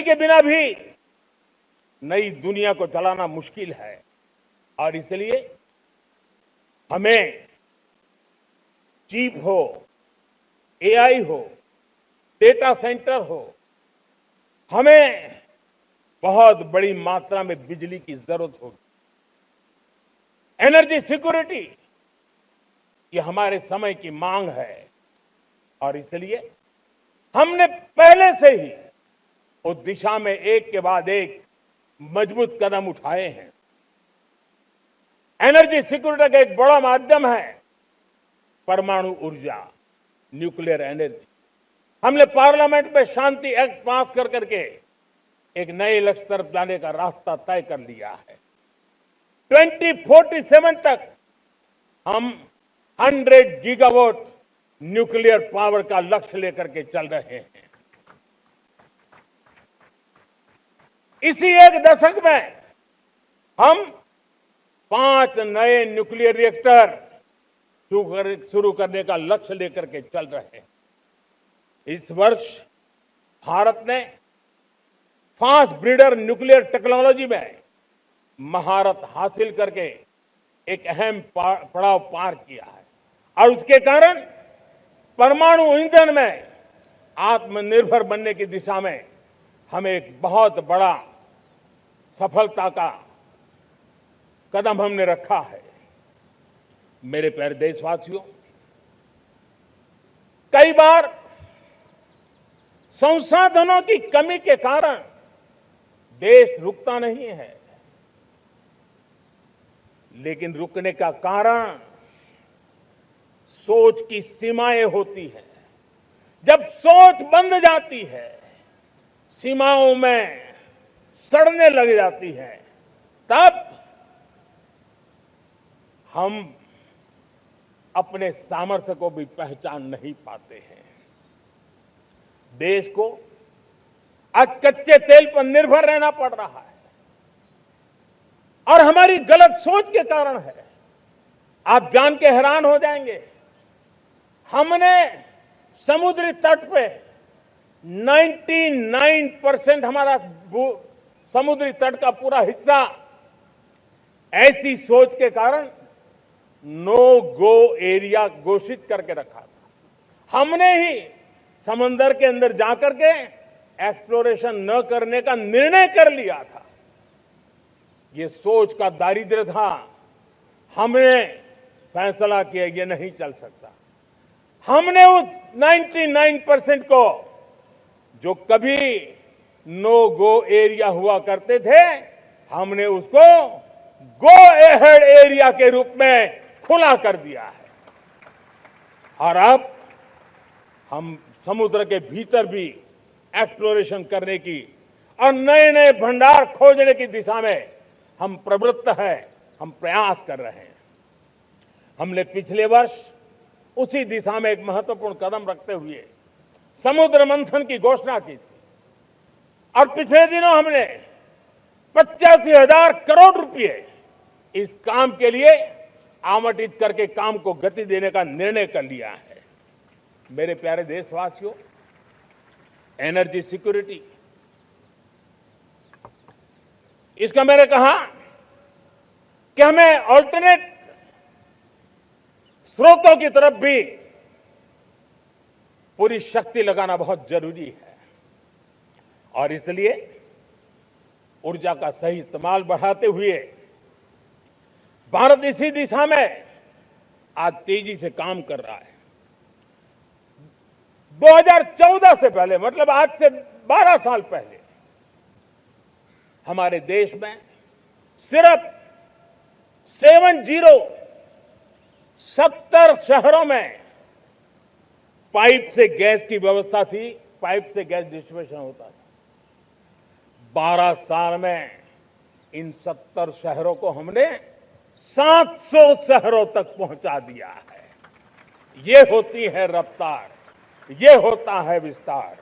के बिना भी नई दुनिया को चलाना मुश्किल है और इसलिए हमें चिप हो, एआई हो, डेटा सेंटर हो, हमें बहुत बड़ी मात्रा में बिजली की जरूरत होगी। एनर्जी सिक्योरिटी ये हमारे समय की मांग है और इसलिए हमने पहले से ही उस दिशा में एक के बाद एक मजबूत कदम उठाए हैं। एनर्जी सिक्योरिटी का एक बड़ा माध्यम है परमाणु ऊर्जा, न्यूक्लियर एनर्जी। हमने पार्लियामेंट में शांति एक्ट पास कर करके एक नए लक्ष्य तरफ जाने का रास्ता तय कर लिया है। 2047 तक हम 100 गीगावाट न्यूक्लियर पावर का लक्ष्य लेकर के चल रहे हैं। इसी एक दशक में हम 5 नए न्यूक्लियर रिएक्टर शुरू करने का लक्ष्य लेकर के चल रहे हैं। इस वर्ष भारत ने फास्ट ब्रीडर न्यूक्लियर टेक्नोलॉजी में महारत हासिल करके एक अहम पड़ाव पार किया है और उसके कारण परमाणु ईंधन में आत्मनिर्भर बनने की दिशा में हमें एक बहुत बड़ा सफलता का कदम हमने रखा है। मेरे प्यारे देशवासियों, कई बार संसाधनों की कमी के कारण देश रुकता नहीं है, लेकिन रुकने का कारण सोच की सीमाएं होती हैं। जब सोच बंध जाती है, सीमाओं में सड़ने लग जाती है, तब हम अपने सामर्थ्य को भी पहचान नहीं पाते हैं। देश को आज कच्चे तेल पर निर्भर रहना पड़ रहा है और हमारी गलत सोच के कारण है। आप जान के हैरान हो जाएंगे, हमने समुद्री तट पे 99% हमारा समुद्री तट का पूरा हिस्सा ऐसी सोच के कारण नो गो एरिया घोषित करके रखा था। हमने ही समंदर के अंदर जाकर के एक्सप्लोरेशन न करने का निर्णय कर लिया था। ये सोच का दारिद्र्य था। हमने फैसला किया ये नहीं चल सकता। हमने उस 99% को, जो कभी नो गो एरिया हुआ करते थे, हमने उसको गो एहेड एरिया के रूप में खुला कर दिया है और अब हम समुद्र के भीतर भी एक्सप्लोरेशन करने की और नए नए भंडार खोजने की दिशा में हम प्रवृत्त हैं, हम प्रयास कर रहे हैं। हमने पिछले वर्ष उसी दिशा में एक महत्वपूर्ण कदम रखते हुए समुद्र मंथन की घोषणा की थी और पिछले दिनों हमने 85,000 करोड़ रुपए इस काम के लिए आवंटित करके काम को गति देने का निर्णय कर लिया है। मेरे प्यारे देशवासियों, एनर्जी सिक्योरिटी, इसका मैंने कहा कि हमें ऑल्टरनेट स्रोतों की तरफ भी पूरी शक्ति लगाना बहुत जरूरी है और इसलिए ऊर्जा का सही इस्तेमाल बढ़ाते हुए भारत इसी दिशा में आज तेजी से काम कर रहा है। 2014 से पहले, मतलब आज से 12 साल पहले, हमारे देश में सिर्फ 70 शहरों में पाइप से गैस की व्यवस्था थी, पाइप से गैस डिस्ट्रीब्यूशन होता था। 12 साल में इन 70 शहरों को हमने 700 शहरों तक पहुंचा दिया है। ये होती है रफ्तार, ये होता है विस्तार।